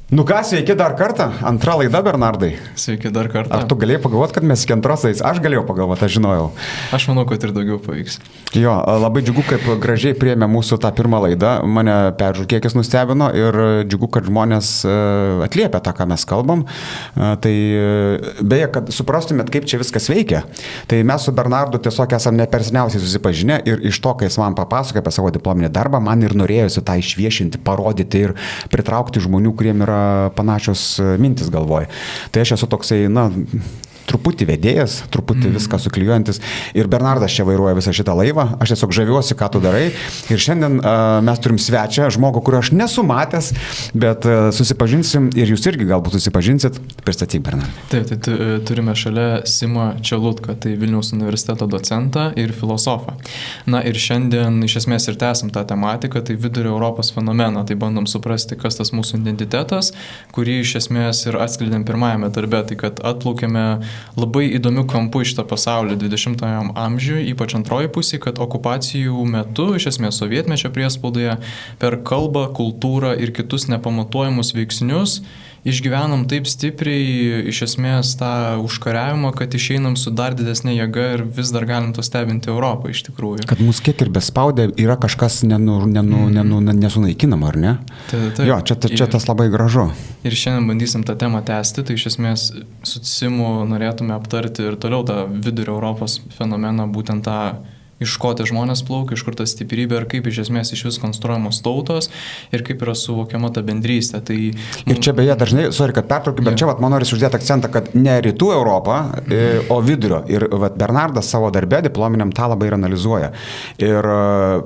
Nu ką, sveiki dar kartą. Antra laida, Bernardai. Sveiki dar kartą. Ar tu galėjai pagalvoti, kad mes iki antros laidos? Aš galėjau pagalvoti, aš žinojau. Aš manau, kad ir daugiau pavyks. Jo, labai džiugu, kaip gražiai priėmė mūsų tą pirmą laidą. Mane peržiūrų kiekis nustebino ir džiugu, kad žmonės atliepia tą, ką mes kalbam. Tai beje, kad suprastumėt, kaip čia viskas veikia. Tai mes su Bernardu tiesiog esame ne per seniausiai susipažinę ir iš to, kai jis man papasakoja apie savo diplominį darbą, man ir norėjosi tą išviešinti, parodyti ir pritraukti žmonių, kuriem yra panašios mintis galvoj. Tai aš esu toksai, truputį vedėjas, truputį viską suklijuojantis. Ir Bernardas čia vairuoja visą šitą laivą. Aš tiesiog žaviuosi, ką tu darai. Ir šiandien mes turim svečią, žmogų, kurio aš nesu matęs, bet susipažinsim ir jūs irgi galbūt susipažinsit. Pristatyk, Bernardai. Taip, tai turime šalia Simą Čelutką, tai Vilniaus universiteto docentą ir filosofą. Na ir šiandien iš esmės ir tęsim tą tematiką, tai vidurio Europos fenomeną. Tai bandom suprasti, kas tas mūsų identitetas, kurį iš esmės ir atskleidėm pirmajame darbe, tai kad atplaukėme labai įdomių kampų iš tą pasaulį 20-ajam amžiui, ypač antroji pusė, kad okupacijų metu, iš esmės sovietmečio priespaudoje, per kalbą, kultūrą ir kitus nepamatuojamus veiksnius išgyvenam taip stipriai, iš esmės, tą užkariavimą, kad išeinam su dar didesnė jėga ir vis dar galim to stebinti Europą iš tikrųjų. Kad mus kiek ir bespaudė, yra kažkas nesunaikinama, ar ne? Taip. Jo, čia tas labai gražu. Ir šiandien bandysim tą temą tęsti, tai iš esmės su Simu norėtume aptarti ir toliau tą vidurio Europos fenomeną, būtent tą iš ko tie žmonės plaukia, iš kur ta stiprybė ir kaip iš esmės iš vis konstruojamos tautos ir kaip yra suvokiama ta bendrystė. Tai, ir čia beje dažnai, kad pertraukiu, bet čia man norisi uždėti akcentą, kad ne rytų Europą, o vidurio. Ir Bernardas savo darbę diplominiam tą labai ir analizuoja. Ir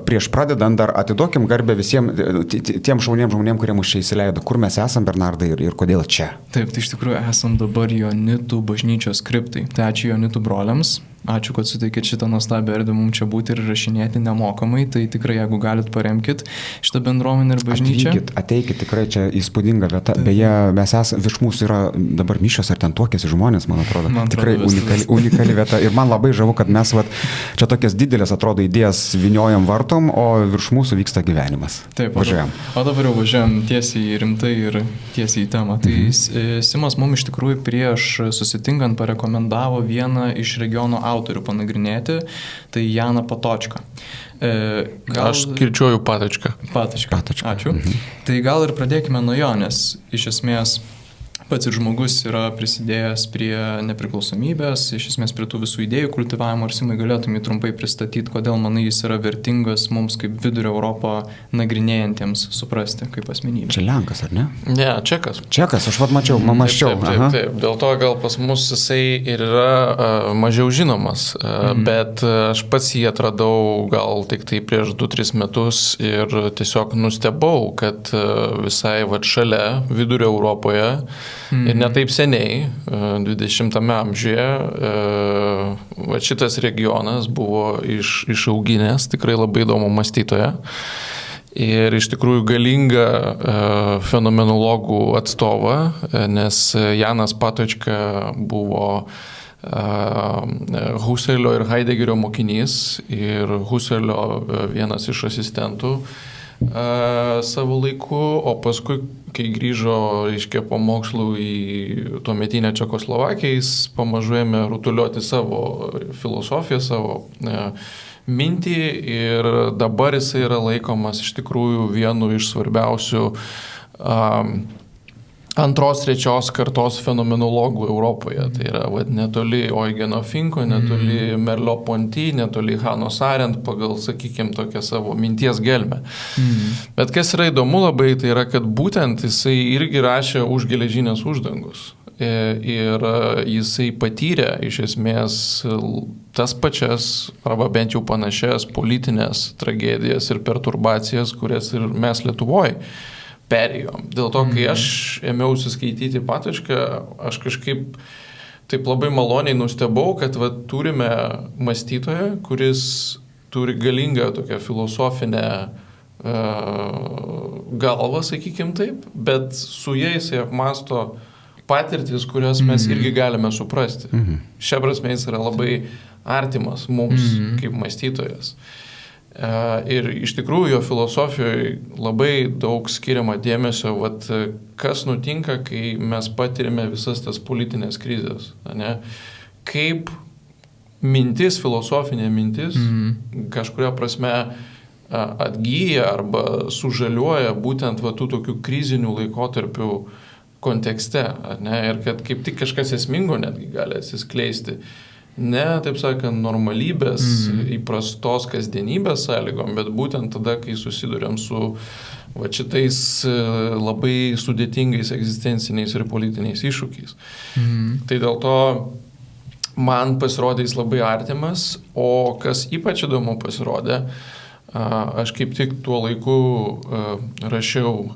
prieš pradedant dar atiduokim garbę visiems tiem žmonėm, kurie mus čia įsileido. Kur mes esam, Bernardai, ir kodėl čia? Taip, tai iš tikrųjų esam dabar Jonitų bažnyčios kriptai. Tai ačiū Jonitų broliams. Ačiū, kad suteikėt šitą nuostabią erdvę mums čia būti ir rašinėti nemokamai, tai tikrai jeigu galit paremkit šitą bendruomenę ir bažnyčią. Ateikit, tikrai čia įspūdinga vieta. Beje, mes esame, virš mūsų yra dabar mišios ar ten tuokėsi žmonės, man atrodo. Tikrai unikali vieta. Ir man labai žavu, kad mes čia tokias didelės, atrodo, idėjas vyniojam vartom, o virš mūsų vyksta gyvenimas. Taip, važiuojam. O dabar jau važiuojam tiesiai rimtai ir tiesiai į temą. Tai Simas mums iš tikrųjų prieš susitinkant parekomendavo vieną iš regiono autorių panagrinėti, tai Janą Patočką. Aš kirčiuoju Patočką. Patočką. Ačiū. Tai gal ir pradėkime nuo jo, nes iš esmės pats ir žmogus yra prisidėjęs prie nepriklausomybės, iš esmės prie tų visų idėjų kultivavimo. Ar Simai galėtum jį trumpai pristatyti, kodėl manai jis yra vertingas mums kaip vidurio Europą nagrinėjantiems suprasti kaip asmenybė? Čia Lenkas, ar ne? Ne, Čekas. Čekas, aš mačiau, mąsčiau. Taip. Dėl to gal pas mus jisai ir yra mažiau žinomas, bet aš pats jį atradau gal tik tai prieš 2-3 metus ir tiesiog nustebau, kad visai šalia vidurio Europoje ir netaip seniai, 20-ame amžiuje, šitas regionas buvo išauginęs tikrai labai įdomų mąstytoją ir iš tikrųjų galingą fenomenologų atstovą, nes Janas Patočka buvo Husserlio ir Heideggerio mokinys ir Husserlio vienas iš asistentų savo laiku, o paskui, kai grįžo, po mokslų į tuometinę Čekoslovakiją, jis pamažu ėmė rutuliuoti savo filosofiją, savo mintį ir dabar jisai yra laikomas iš tikrųjų vienu iš svarbiausių antros, trečios kartos fenomenologų Europoje. Tai yra netoli Eugeno Finko, netoli Merleau-Ponty, netoli Hannah Arendt pagal, sakykime, tokią savo minties gelmę. Bet kas yra įdomu labai, tai yra, kad būtent jisai irgi rašė už geležinės uždangus. Ir jisai patyrė iš esmės tas pačias, arba bent jau panašias politinės tragedijas ir perturbacijas, kurias ir mes Lietuvoje perėjom. Dėl to, kai aš ėmiausi skaityti Patočką, aš kažkaip taip labai maloniai nustebau, kad turime mąstytoją, kuris turi galingą tokią filosofinę galvą, sakykim taip, bet su jais jisai apmąsto patirtis, kurias mes irgi galime suprasti. Šia prasme jis yra labai artimas mums kaip mąstytojas. Ir iš tikrųjų jo filosofijoje labai daug skiriama dėmesio, kas nutinka, kai mes patirime visas tas politinės krizės. Ne? Kaip mintis, filosofinė mintis, kažkuria prasme atgyja arba sužaliuoja būtent tų tokių krizinių laikotarpių kontekste. Ne? Ir kad kaip tik kažkas esmingo netgi gali atsiskleisti. Ne, taip sakant, normalybės, įprastos kasdienybės sąlygom, bet būtent tada, kai susiduriam su šitais labai sudėtingais egzistenciniais ir politiniais iššūkiais. Tai dėl to man pasirodė jis labai artimas, o kas ypač įdomu pasirodė, aš kaip tik tuo laiku rašiau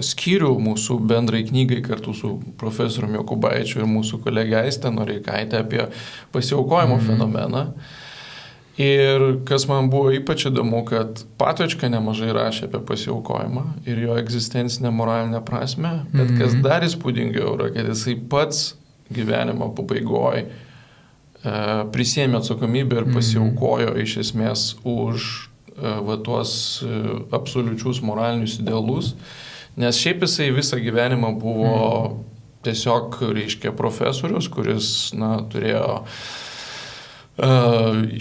skyrių mūsų bendrai knygai kartu su profesoriumi Jokubaičiu ir mūsų kolegė Aiste Noreikaitė apie pasiaukojimo fenomeną. Ir kas man buvo ypač įdomu, kad Patočka nemažai rašė apie pasiaukojimą ir jo egzistencinę moralinę prasme, bet kas dar įspūdingiau yra, kad jisai pats gyvenimo pabaigoje prisėmė atsakomybę ir pasiaukojo iš esmės už tuos absoliučius moralinius idealus, nes šiaip jisai visą gyvenimą buvo tiesiog, reiškia, profesorius, kuris, turėjo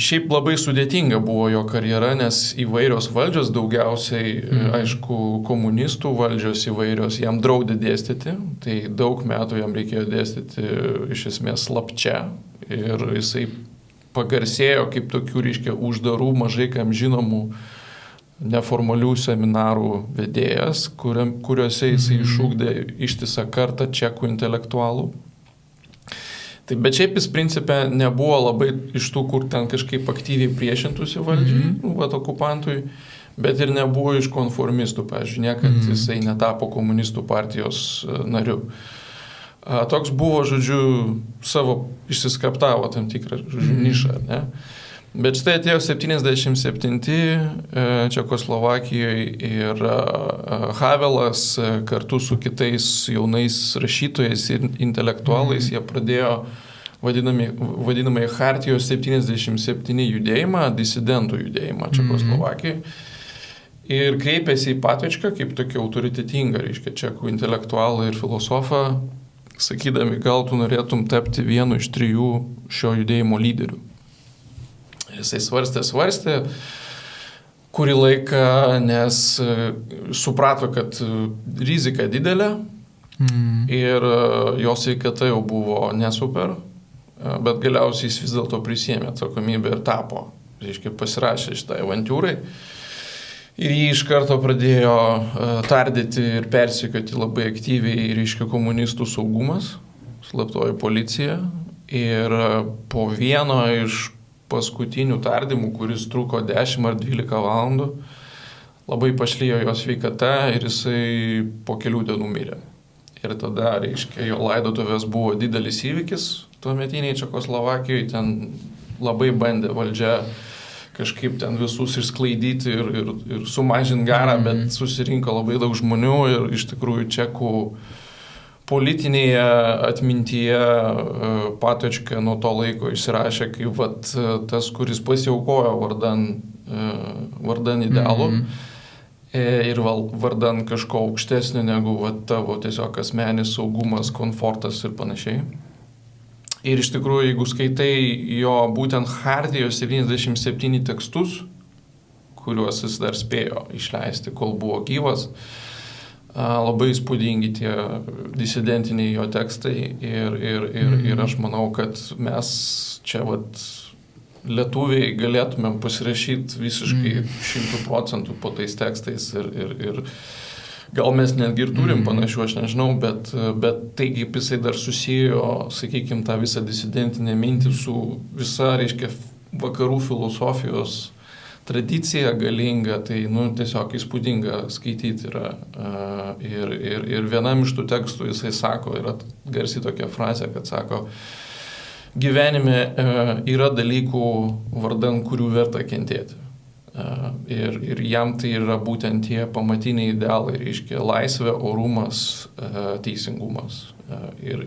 šiaip labai sudėtinga buvo jo karjera, nes įvairios valdžios, daugiausiai, aišku, komunistų valdžios įvairios jam draudė dėstyti, tai daug metų jam reikėjo dėstyti iš esmės slapčia ir jisai pagarsėjo kaip tokių, reiškia, uždarų, mažai kam žinomų neformalių seminarų vedėjas, kuriuose jisai išugdė ištisą kartą čekų intelektualų. Tai, bet šiaip jis principė nebuvo labai iš tų, kur ten kažkaip aktyviai priešintųsi valdžiai, okupantui, bet ir nebuvo iš konformistų, pavyzdžiui, niekad jisai netapo komunistų partijos nariu. Toks buvo, žodžiu, savo išsiskaptavo tam tikrą, žodžiu, nišą, ne? Bet štai atėjo 77 Čekoslovakijoje ir Havelas kartu su kitais jaunais rašytojais ir intelektualais, jie pradėjo vadinamai Chartijos 77 judėjimą, disidentų judėjimą Čekoslovakijoje. Ir kreipėsi į Patočką kaip tokį autoritetingą, reiškia, čekų intelektualą ir filosofą, sakydami, gal tu norėtum tapti vienu iš 3 šio judėjimo lyderių. Jisai svarstė kurį laiką, nes suprato, kad rizika didelė ir jo sveikata jau buvo nesuper, bet galiausiai jis vis dėlto prisėmė atsakomybę ir tapo, reiškia, pasirašė šitai avantūrai. Ir jį iš karto pradėjo tardyti ir persekioti labai aktyviai, reiškia, komunistų saugumas, slaptoji policija. Ir po vieno iš paskutinių tardymų, kuris truko 10 ar 12 valandų, labai pašlijo jo sveikata ir jisai po kelių dienų mirė. Ir tada, reiškia, jo laidotuvės buvo didelis įvykis tuometiniai Čekoslovakijoje, ten labai bandė valdžia kažkaip ten visus išsklaidyti ir sumažinti garą, bet susirinko labai daug žmonių ir iš tikrųjų čekų politinėje atmintyje Patočka nuo to laiko išsirašė kaip tas, kuris pasiaukojo vardan idealų ir vardan kažko aukštesnio negu tavo tiesiog asmenis saugumas, komfortas ir panašiai. Ir iš tikrųjų, jeigu skaitai jo būtent Chartijos 77 tekstus, kuriuos jis dar spėjo išleisti, kol buvo gyvas, labai įspūdingi tie disidentiniai jo tekstai ir aš manau, kad mes čia lietuviai galėtumėm pasirašyti visiškai 100% po tais tekstais ir gal mes netgi ir turim panašių, aš nežinau, bet tai kaip jisai dar susijo, sakykime, tą visą disidentinę mintį su visa, reiškia, vakarų filosofijos tradicija galinga, tai, tiesiog įspūdinga skaityti yra. Ir vienam iš tų tekstų jisai sako, yra garsi tokia frazė, kad sako, gyvenime yra dalykų vardan, kurių verta kentėti. Ir jam tai yra būtent tie pamatiniai idealai, reiškia laisvė, orumas, teisingumas. Ir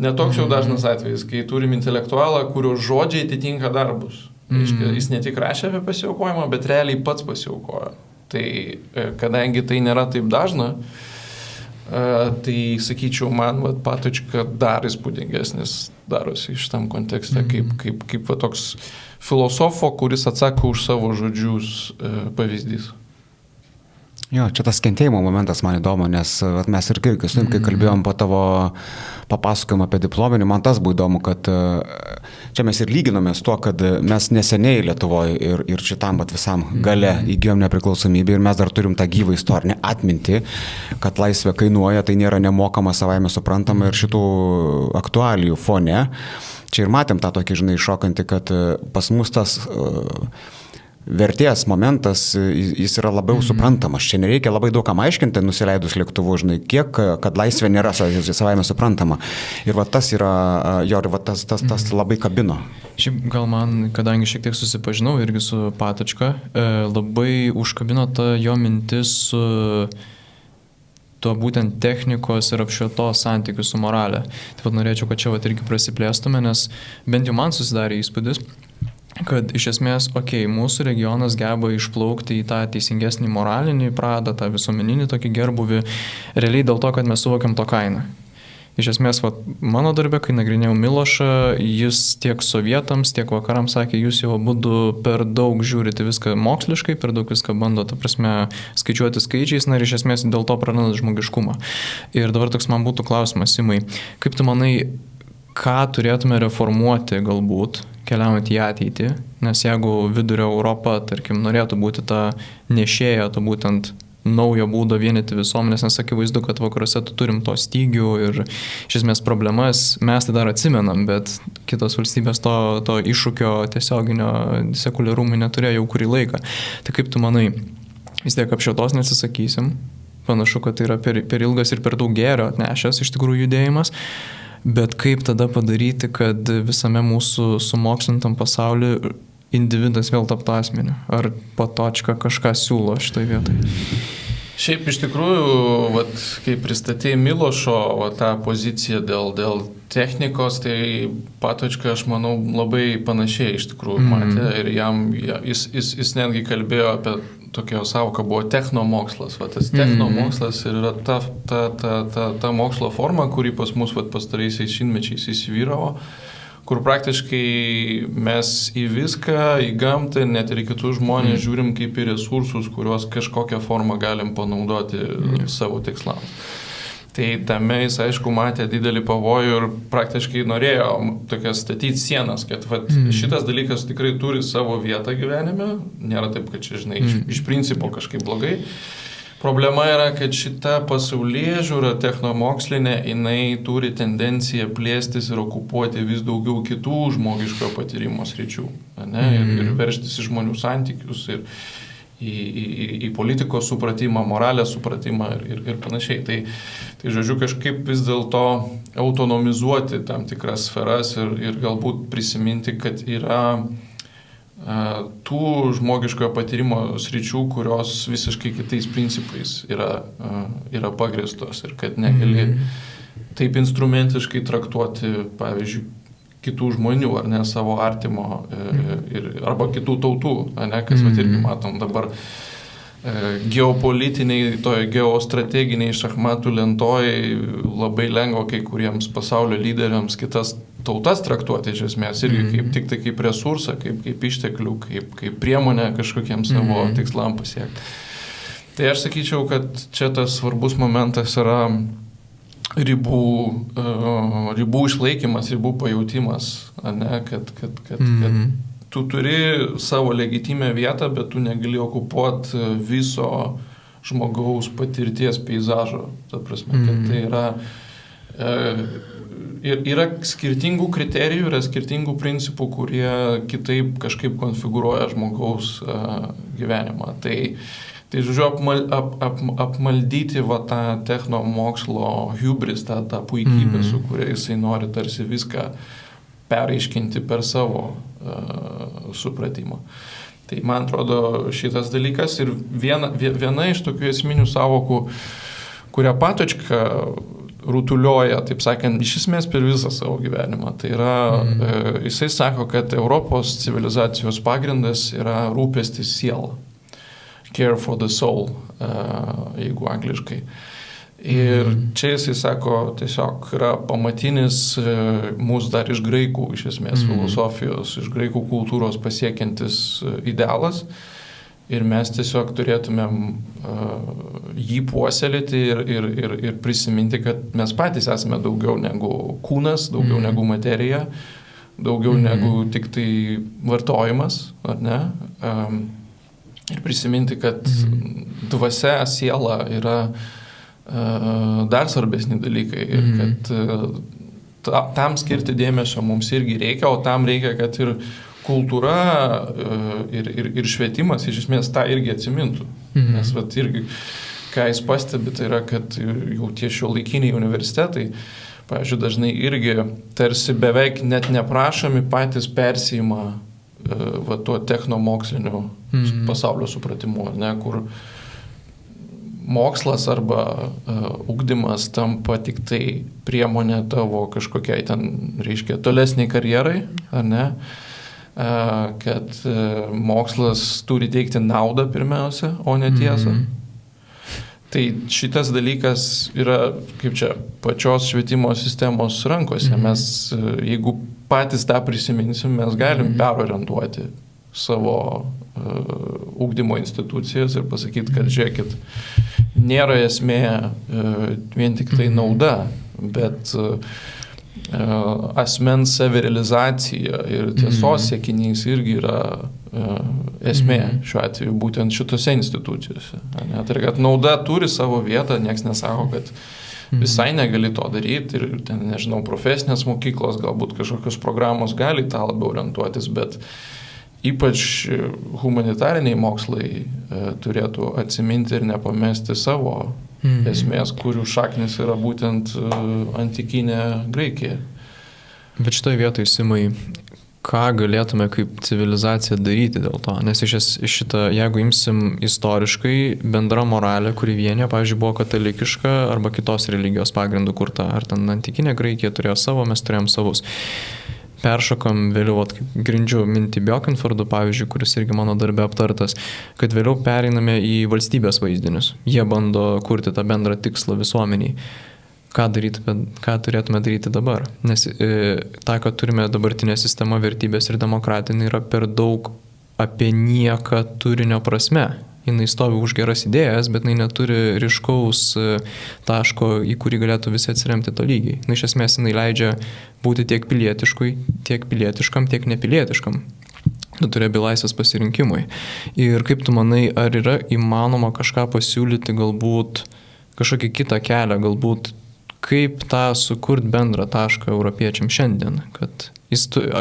netoks jau dažnas atvejis, kai turim intelektualą, kurio žodžiai atitinka darbus. Jis ne tik rašė apie pasiaukojimą, bet realiai pats pasiaukojo. Tai kadangi tai nėra taip dažna, tai sakyčiau, man Patočka dar įspūdingesnis darosi iš tam kontekste, kaip toks filosofo, kuris atsako už savo žodžius pavyzdys. Jo, čia tas kentėjimo momentas man įdomu, nes mes ir kai kalbėjom po tavo papasakojimą apie diplominį, man tas buvo įdomu, kad čia mes ir lyginomės tuo, kad mes neseniai Lietuvoje ir šitam visam gale įgijom nepriklausomybę ir mes dar turim tą gyvą istorinę atmintį, kad laisvė kainuoja, tai nėra nemokama, savaime suprantama ir šitų aktualijų fone. Čia ir matėm tą tokį, šokantį, kad pas mus tas vertės momentas, jis yra labiau suprantamas. Čia nereikia labai daug kam aiškinti, nusileidus lėktuvu, kiek, kad laisvė nėra savaime suprantama. Ir tas yra, tas labai kabino. Šiaip gal man, kadangi šiek tiek susipažinau irgi su Patočka, labai užkabino ta jo mintis su tuo būtent technikos ir apšvietos santykių su moralė. Taip pat norėčiau, kad čia irgi prasiplėstume, nes bent jau man susidarė įspūdis, kad iš esmės, mūsų regionas geba išplaukti į tą teisingesnį moralinį pradą, tą visuomeninį tokį gerbuvį, realiai dėl to, kad mes suvokiam to kainą. Iš esmės, mano darbe, kai nagrinėjau Milošą, jis tiek sovietams, tiek vakarams sakė, jūs jau abudu per daug žiūrite viską moksliškai, per daug viską bando, skaičiuoti skaičiais, ir iš esmės dėl to prarandat žmogiškumą. Ir dabar toks man būtų klausimas, Simai, kaip tu manai, ką turėtume reformuoti galbūt, keliaujant į ateitį, nes jeigu Vidurio Europa, tarkim, norėtų būti ta nešėja, to būtent naujo būdo vienyti visuomenės, nes akivaizdu, kad vakaruose turim to stygių ir iš esmės problemas, mes tai dar atsimenam, bet kitos valstybės to iššūkio tiesioginio sekuliarumui neturėjo jau kurį laiką. Tai kaip tu manai, vis tiek apšvietos neatsisakysim, panašu, kad tai yra per ilgas ir per daug gėrio atnešęs iš tikrųjų judėjimas. Bet kaip tada padaryti, kad visame mūsų sumokslintam pasauliu individas vėl taptų asmeniu? Ar Patočka kažką siūlo šitoj vietoj? Šiaip iš tikrųjų, kai pristatėjai Milošo tą poziciją dėl technikos, tai Patočka, aš manau, labai panašiai iš tikrųjų matė ir jis netgi kalbėjo apie tokia savoka buvo technomokslas. Tas technomokslas ir yra ta mokslo forma, kuri pas mus pastaraisiais šimtmečiais įsivyravo, kur praktiškai mes į viską, į gamtą, net ir į kitus žmonės žiūrim kaip į resursus, kuriuos kažkokią formą galim panaudoti savo tikslams. Tai tame jis, aišku, matė didelį pavojų ir praktiškai norėjo tokias statyti sienas, kad šitas dalykas tikrai turi savo vietą gyvenime, nėra taip, kad čia, iš principo kažkaip blogai. Problema yra, kad šita pasaulėžiūra technomokslinė, jinai turi tendenciją plėstis ir okupuoti vis daugiau kitų žmogiško patyrimo sričių, ir veržtis į žmonių santykius, ir į politikos supratimą, moralės supratimą ir panašiai. Tai žodžiu, kažkaip vis dėlto autonomizuoti tam tikras sferas ir galbūt prisiminti, kad yra tų žmogiškojo patyrimo sričių, kurios visiškai kitais principais yra pagrįstos ir kad negali taip instrumentiškai traktuoti, pavyzdžiui, kitų žmonių, ar ne, savo artimo arba kitų tautų, kas irgi matom dabar geopolitiniai, geostrateginiai šachmatų lentoj labai lengva kai kuriems pasaulio lyderiams kitas tautas traktuoti iš esmės irgi tik tai kaip resursą, kaip išteklių, kaip priemonę kažkokiems savo tikslam pasiekti. Tai aš sakyčiau, kad čia tas svarbus momentas yra ribų išlaikymas, ribų pajautimas, kad tu turi savo legitimę vietą, bet tu negali okupuoti viso žmogaus patirties peizažo. Ta prasme, kad tai yra skirtingų kriterijų, yra skirtingų principų, kurie kitaip kažkaip konfigūruoja žmogaus gyvenimą. Tai žodžiu, apmaldyti tą technomokslo hubris, tą puikybę, su kuria jisai nori tarsi viską pereiškinti per savo supratimą. Tai man atrodo šitas dalykas ir viena iš tokių esminių savokų, kurią Patočka rutulioja, taip sakant, iš esmės per visą savo gyvenimą. Tai yra, jisai sako, kad Europos civilizacijos pagrindas yra rūpestis siela. Care for the soul, jeigu angliškai. Ir čia jisai sako, tiesiog yra pamatinis mūsų dar iš graikų, iš esmės filosofijos, iš graikų kultūros pasiekiantis idealas. Ir mes tiesiog turėtumėm jį puoselėti ir prisiminti, kad mes patys esame daugiau negu kūnas, daugiau negu materija, daugiau negu tik tai vartojimas, ar ne? Ir prisiminti, kad dvasia, siela yra dar svarbesni dalykai ir kad tam skirti dėmesio mums irgi reikia, o tam reikia, kad ir kultūra ir švietimas iš esmės tą irgi atsimintų. Nes vat irgi, ką jis pastebi, tai yra, kad jau tie šiuolaikiniai universitetai, pavyzdžiui, dažnai irgi tarsi beveik net neprašomi patys persijima tuo technomoksliniu pasaulio supratimu, ne, kur mokslas arba ugdymas tampa tik tai priemonė tavo kažkokiai ten, reiškia, tolesniai karjerai, ar ne? Kad mokslas turi teikti naudą pirmiausia, o ne tiesą. Tai šitas dalykas yra, kaip čia, pačios švietimo sistemos rankose. Mes, jeigu patys tą prisiminsim, mes galim perorientuoti savo ugdymo institucijas ir pasakyti, kad žiūrėkit, nėra esmė vien tik tai nauda, bet asmens savirealizacija ir tiesos siekinys irgi yra esmė šiuo atveju būtent šitose institucijose. Ne? Tai kad nauda turi savo vietą, nieks nesako, kad visai negali to daryti ir ten, nežinau, profesinės mokyklos, galbūt kažkokios programos gali tą labiau orientuotis, bet ypač humanitariniai mokslai turėtų atsiminti ir nepamesti savo esmės, kurių šaknis yra būtent antikinė Graikija. Bet šitoje vietoje, Simai, ką galėtume kaip civilizacija daryti dėl to? Nes iš šitą, jeigu imsim istoriškai, bendra moralė, kuri vienė, pavyzdžiui, buvo katalikiška arba kitos religijos pagrindų kurta, ar ten antikinė Graikija turėjo savo, mes turėjom savus. Peršokam vėliau, grindžiu mintį Bjokenfordu, pavyzdžiui, kuris irgi mano darbe aptartas, kad vėliau pereiname į valstybės vaizdinius. Jie bando kurti tą bendrą tikslą visuomeniai. Ką turėtume daryti dabar? Nes ta, kad turime dabartinę sistemą vertybės ir demokratinį, yra per daug apie nieką turinio prasme. Jis stovi už geras idėjas, bet jis neturi ryškaus taško, į kurį galėtų visi atsiremti tolygiai. Iš esmės, jis leidžia būti tiek pilietiškam, tiek nepilietiškam. Tu turi abi laisvės pasirinkimui. Ir kaip tu manai, ar yra įmanoma kažką pasiūlyti, galbūt kažkokį kitą kelią, galbūt kaip tą sukurti bendrą tašką europiečiam šiandien, kad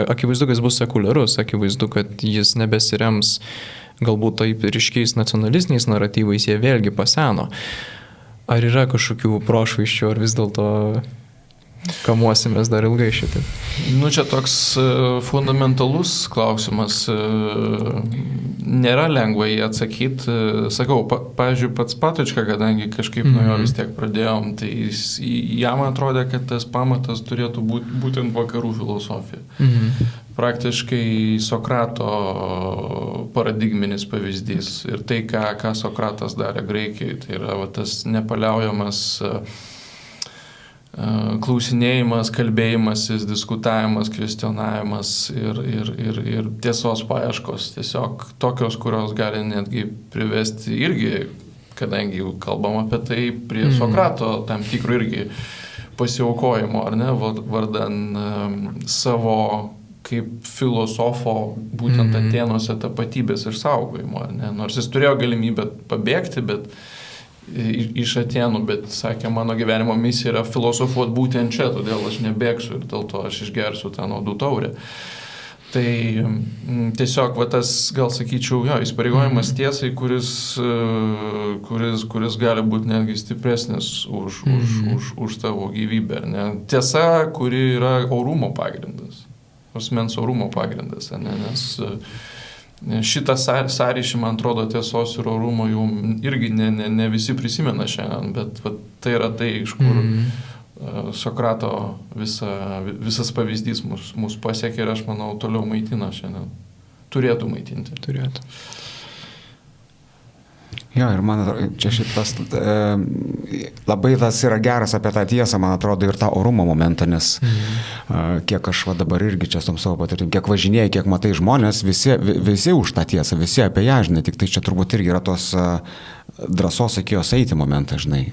akivaizdu, kad jis bus sekuliarus, akivaizdu, kad jis nebesirems galbūt taip ryškiais nacionalistiniais naratyvais, jie vėlgi paseno. Ar yra kažkokių prošvaisčių, ar vis dėlto kamuosimės dar ilgai šitai? Nu, čia toks fundamentalus klausimas. Nėra lengva jį atsakyti. Sakau, pavyzdžiui, pats Patočka, kadangi kažkaip nuo jo vis tiek pradėjom, tai jam atrodė, kad tas pamatas turėtų būti būtent vakarų filosofija. Praktiškai Sokrato paradigminis pavyzdys ir tai, ką Sokratas darė Graikijai, tai yra tas nepaliaujamas klausinėjimas, kalbėjimasis, diskutavimas, kvestionavimas ir tiesos paieškos. Tiesiog tokios, kurios gali netgi privesti irgi, kadangi jau kalbam apie tai, prie Sokrato tam tikrų irgi pasiaukojimo, ar ne, vardan savo kaip filosofo būtent Atėnuose tapatybės išsaugojimo, ar ne? Nors jis turėjo galimybę pabėgti, bet iš Atėnų, bet sakė, mano gyvenimo misija yra filosofuoti būtent čia, todėl aš nebėgsiu ir dėl to aš išgersiu tą nuodų taurę. Tai tiesiog tas, gal sakyčiau, įsipareigojimas tiesai, kuris gali būti netgi stipresnis už tavo gyvybę. Ne? Tiesa, kuri yra orumo pagrindas, asmens orumo pagrindas, ne? Nes šitą sąryšį, man atrodo, tiesos ir orumo jau irgi ne visi prisimena šiandien, bet tai yra tai, iš kur Sokrato visas pavyzdys mus pasiekė ir aš manau toliau maitina šiandien. Turėtų maitinti. Turėtų. Jo, ir man atrodo, čia šitas labai tas yra geras apie tą tiesą, man atrodo, ir tą orumo momentą, nes kiek aš dabar irgi čia tom savo patirtim, kiek važinėjai, kiek matai žmonės, visi už tą tiesą, visi apie ją, žinai, tik tai čia turbūt irgi yra tos drąsos iki jos eiti momentą, žinai,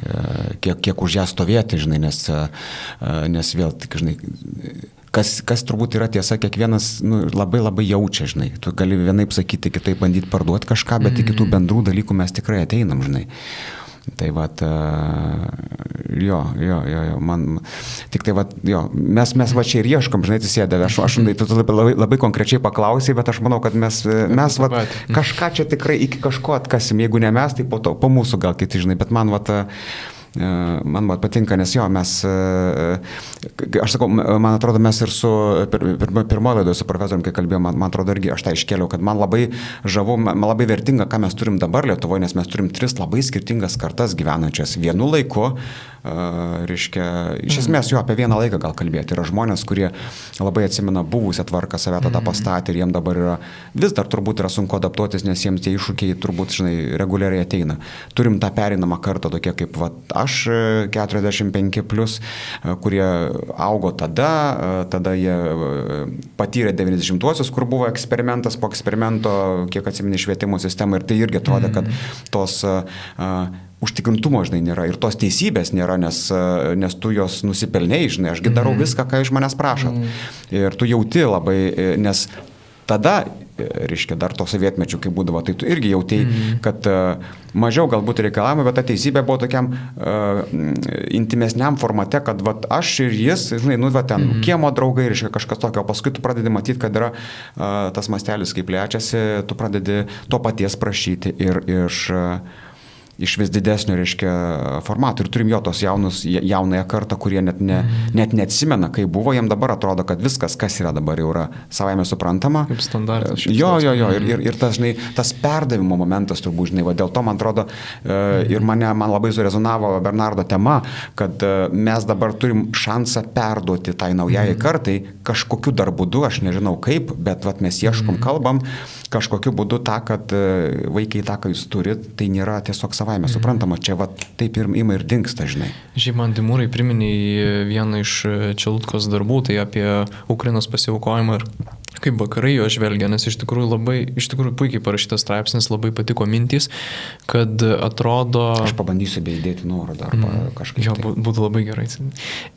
kiek už ją stovėti, žinai, nes vėl tik, žinai, kas turbūt yra tiesa, kiekvienas labai labai jaučia, žinai. Tu gali vienaip sakyti, kitaip bandyti parduoti kažką, bet iki tų bendrų dalykų mes tikrai ateinam, žinai. Tai vat, jo, man, tik tai vat, jo, mes va čia ir ieškom, žinai, atsisėdę, aš tu labai konkrečiai paklausai, bet aš manau, kad mes vat, kažką čia tikrai iki kažko atkasim, jeigu ne mes, tai po mūsų gal kiti, žinai, bet man patinka, nes jo, mes, aš sakau, man atrodo, mes ir su pirmoje laidoje su profesorium, kai kalbėjom, man atrodo irgi aš tą iškėliau, kad man labai žavu, man labai vertinga, ką mes turim dabar Lietuvoje, nes mes turim 3 labai skirtingas kartas gyvenančias vienu laiku, reiškia, iš esmės jo apie vieną laiką gal kalbėti. Yra žmonės, kurie labai atsimena buvusią tvarką, save tada pastatė ir jiems dabar yra, vis dar turbūt yra sunku adaptuotis, nes jiems tie iššūkiai turbūt, žinai, reguliariai ateina. Turim tą pereinamą kartą, tokie kaip aš 45+, kurie augo tada jie patyrė 90-uosius, kur buvo eksperimentas po eksperimento, kiek atsimeni švietimo sistemą ir tai irgi atrodė, kad tos užtikrintumo, žinai, nėra ir tos teisybės nėra, nes tu jos nusipelnėjai, žinai, ašgi darau viską, ką iš manęs prašot. Ir tu jauti labai, nes tada, reiškia, dar to sovietmečių, kai būdavo, tai tu irgi jautėjai, kad mažiau galbūt reikalavimai, bet ta teisybė buvo tokiam intimesniam formate, kad vat, aš ir jis, žinai, ten kiemo draugai, reiškia, kažkas tokio, paskui tu pradedi matyti, kad yra tas mastelis, kaip plečiasi, tu pradedi to paties prašyti ir iš vis didesnio, reiškia, formato. Ir turim jo tos jaunąją kartą, kurie net neatsimena, kai buvo, jiem dabar atrodo, kad viskas, kas yra dabar, jau yra savaime suprantama. Kaip standartas. Jo. Ir tas, žinai, tas perdavimo momentas turbūt, žinai, va, dėl to, man atrodo, ir man labai surezonavo Bernardo tema, kad mes dabar turim šansą perduoti tai naujai kartai kažkokiu dar būdu, aš nežinau kaip, bet vat, mes ieškom, kalbam, kažkokiu būdu tą, kad vaikai tą, ką jūs turit, tai nėra tiesiog savaime suprantama, čia va, taip ir ima ir dingsta, žinai. Šiaip man Timūrai priminė vieną iš Čelutkos darbų, tai apie Ukrainos pasiaukojimą ir kaip vakarai jo žvelgia, nes iš tikrųjų puikiai parašytas straipsnis, labai patiko mintys, kad atrodo... Aš pabandysiu beįdėti nuorodą arba kažkaip. Jo, būtų labai gerai.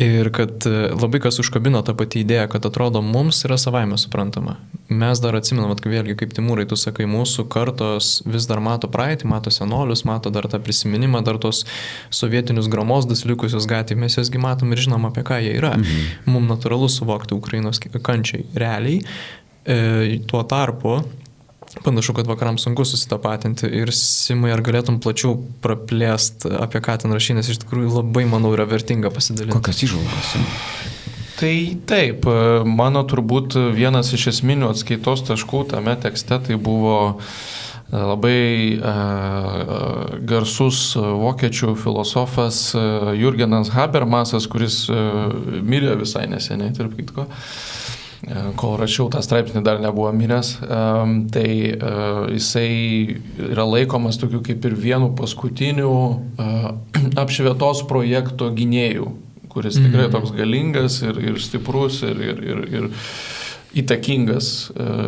Ir kad labai kas užkabino tą patį idėją, kad atrodo mums yra savaime suprantama. Mes dar atsimenam, kad vėlgi, kaip Timūrai, tu sakai, mūsų kartos vis dar mato praeitį, mato senolius, mato dar tą prisiminimą, dar tos sovietinius gramozdus likusius gatvėje, mes jasgi matom ir žinom, apie ką jie yra. Mums natūralu suvokti Ukrainos kančiai realiai. Tuo tarpu panašu, kad vakarams sunku susitapatinti ir Simai, ar galėtum plačiau praplėst apie ką ten rašy, nes iš tikrųjų labai, manau, yra vertinga pasidalinti. Kokios įžvalgos? Tai taip, mano turbūt vienas iš esminių atskaitos taškų tame tekste tai buvo labai garsus vokiečių filosofas Jurgenas Habermasas, kuris mirė visai neseniai, tarp kitko. Kol rašiau tą straipsnį, dar nebuvo miręs, tai jisai yra laikomas tokiu kaip ir vienu paskutiniu apšvietos projekto gynėjų, kuris tikrai toks galingas ir stiprus ir įtakingas,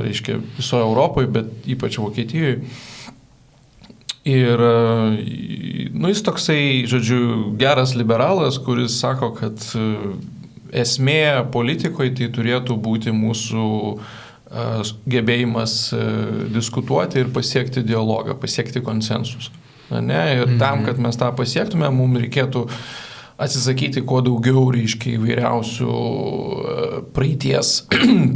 reiškia, visoje Europoje, bet ypač Vokietijoje. Ir jis toksai, žodžiu, geras liberalas, kuris sako, kad esmė politikoje tai turėtų būti mūsų gebėjimas diskutuoti ir pasiekti dialogą, pasiekti konsensusą. Ir tam, kad mes tą pasiektume, mums reikėtų atsisakyti kuo daugiau, reiškia, įvairiausių praeities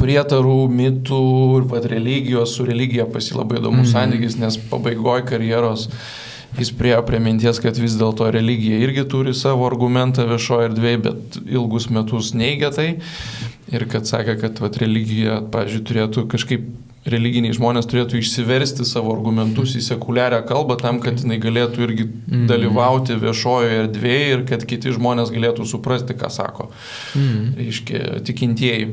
prietarų, mitų ir religijos. Su religija labai įdomus santykis, nes pabaigoje karjeros jis priėjo prie minties, kad vis dėlto religija irgi turi savo argumentą viešoje erdvėje, bet ilgus metus neigia tai. Ir kad sakė, kad religija, pavyzdžiui, turėtų kažkaip religiniai žmonės turėtų išsiversti savo argumentus į sekuliarią kalbą tam, kad jinai galėtų irgi dalyvauti viešojoje erdvėje ir kad kiti žmonės galėtų suprasti, ką sako, reiškia, tikintieji.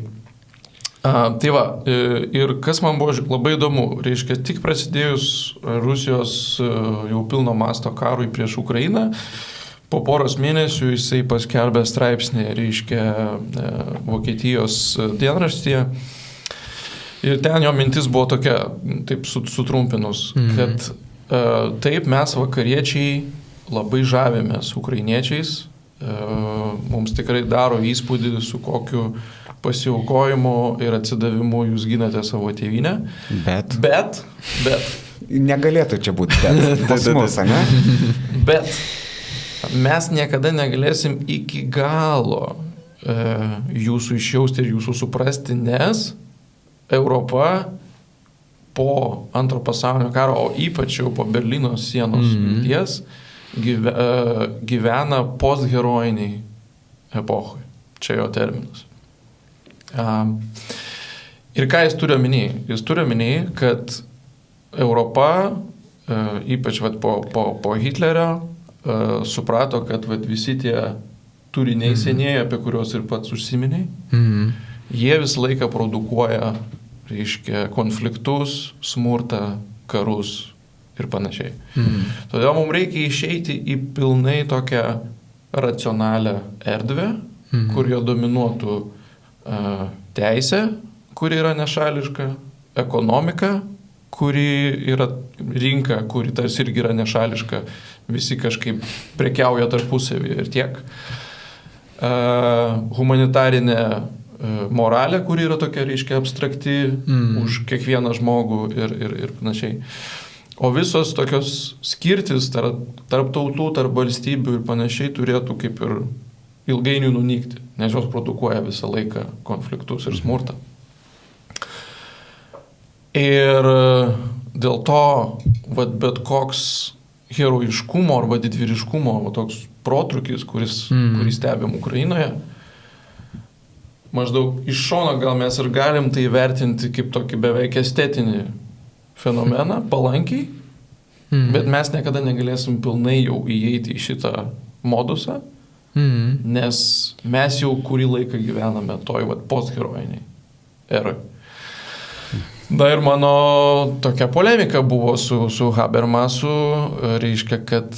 Tai va, ir kas man buvo labai įdomu, reiškia, tik prasidėjus Rusijos jau pilno masto karui prieš Ukrainą, po poros mėnesių jisai paskelbė straipsnį, reiškia, Vokietijos dienraštyje. Ir ten jo mintis buvo tokia, taip sutrumpinus, kad taip mes vakariečiai labai žavimės ukrainiečiais, mums tikrai daro įspūdį, su kokiu pasiaukojimu ir atsidavimu jūs ginate savo tėvynę. Bet. Negalėtų čia būti, bet pas mus, ne? Bet mes niekada negalėsim iki galo jūsų išjausti ir jūsų suprasti, nes Europa po Antro pasaulinio karo, o ypač jau po Berlyno sienos griūties, gyvena postherojiniai epochai. Čia jo terminas. Ir ką jis turi omeny? Jis turi omeny, kad Europa, ypač po Hitlerio, suprato, kad visi tie turiniai senieji, apie kuriuos ir pats užsiminiai, jie visą laiką produkuoja, reiškia, konfliktus, smurtą, karus ir panašiai. Todėl mums reikia išeiti į pilnai tokią racionalią erdvę, kur jo dominuotų teisė, kuri yra nešališka, ekonomika, kuri yra rinka, kuri tarsi irgi yra nešališka, visi kažkaip prekiauja tarpusavį ir tiek. Humanitarinė moralė, kuri yra tokia, reiškia, abstrakti už kiekvieną žmogų ir panašiai. O visos tokios skirtis tarp tautų, tarp valstybių ir panašiai turėtų kaip ir ilgainiui nunykti, nes jos produkuoja visą laiką konfliktus ir smurtą. Ir dėl to bet koks herojiškumo arba didvyriškumo toks protrūkis, kurį stebėm Ukrainoje, maždaug iš šono gal mes ir galim tai vertinti kaip tokį beveik estetinį fenomeną, palankiai, bet mes niekada negalėsim pilnai jau įeiti į šitą modusą, nes mes jau kurį laiką gyvename toj postherojiniai erai. Na ir mano tokia polemika buvo su Habermasu, reiškia, kad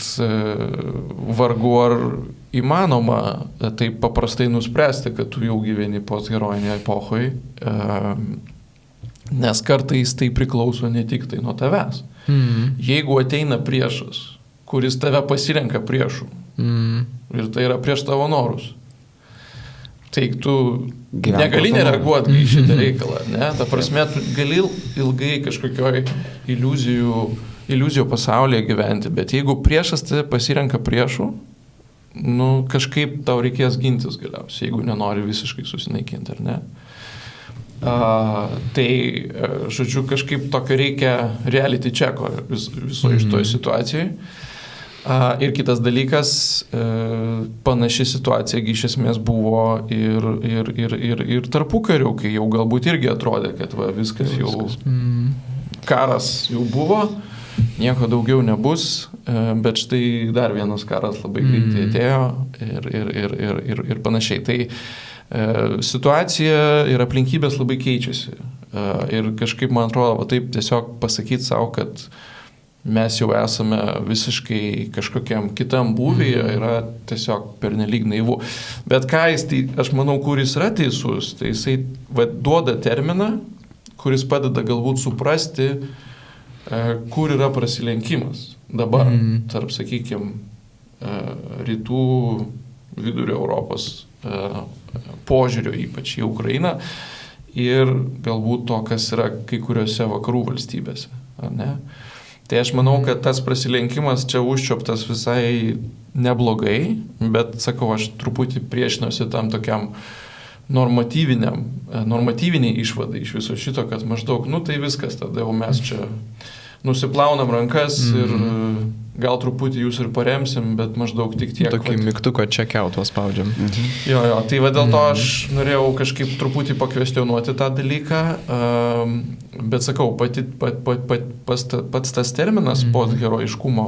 vargu ar įmanoma taip paprastai nuspręsti, kad tu jau gyveni postherojinėje epochoje, nes kartais tai priklauso ne tik tai nuo tavęs. Jeigu ateina priešas, kuris tave pasirenka priešų, ir tai yra prieš tavo norus, tai tu negali nereaguoti į šitą reikalą, ne? Ta prasme, tu gali ilgai kažkokioj iliuzijų pasaulyje gyventi, bet jeigu priešas tave pasirenka priešų, kažkaip tau reikės gintis galiausiai, jeigu nenori visiškai susinaikinti, ar ne? Tai, žodžiu, kažkaip tokio reikia reality checko viso iš toj situacijai. Ir kitas dalykas, panaši situacija iš esmės buvo ir tarpukariu, kai jau galbūt irgi atrodė, kad viskas jau karas jau buvo, nieko daugiau nebus, bet štai dar vienas karas labai greitai atėjo ir panašiai. Tai situacija ir aplinkybės labai keičiasi. Ir kažkaip, man atrodo, taip tiesiog pasakyti savo, kad mes jau esame visiškai kažkokiam kitam būvyje, yra tiesiog pernelyg naivu. Bet ką jis, tai aš manau, kur jis yra teisus, tai jisai duoda terminą, kuris padeda galbūt suprasti, kur yra prasilenkimas dabar tarp, sakykime, rytų vidurio Europos požiūrio, ypač į Ukrainą, ir galbūt to, kas yra kai kuriuose vakarų valstybėse, ar ne? Tai aš manau, kad tas prasilenkimas čia užčioptas visai neblogai, bet, sakau, aš truputį priešinuosi tam tokiam normatyviniai išvadai iš viso šito, kad maždaug, tai viskas, tada jau mes čia nusiplaunam rankas ir gal truputį jūs ir paremsim, bet maždaug tik tiek. Tokį mygtuką check out paspaudžiam. Jo, tai va dėl to aš norėjau kažkaip truputį pakvestionuoti tą dalyką, bet sakau, pats tas terminas postherojiškumo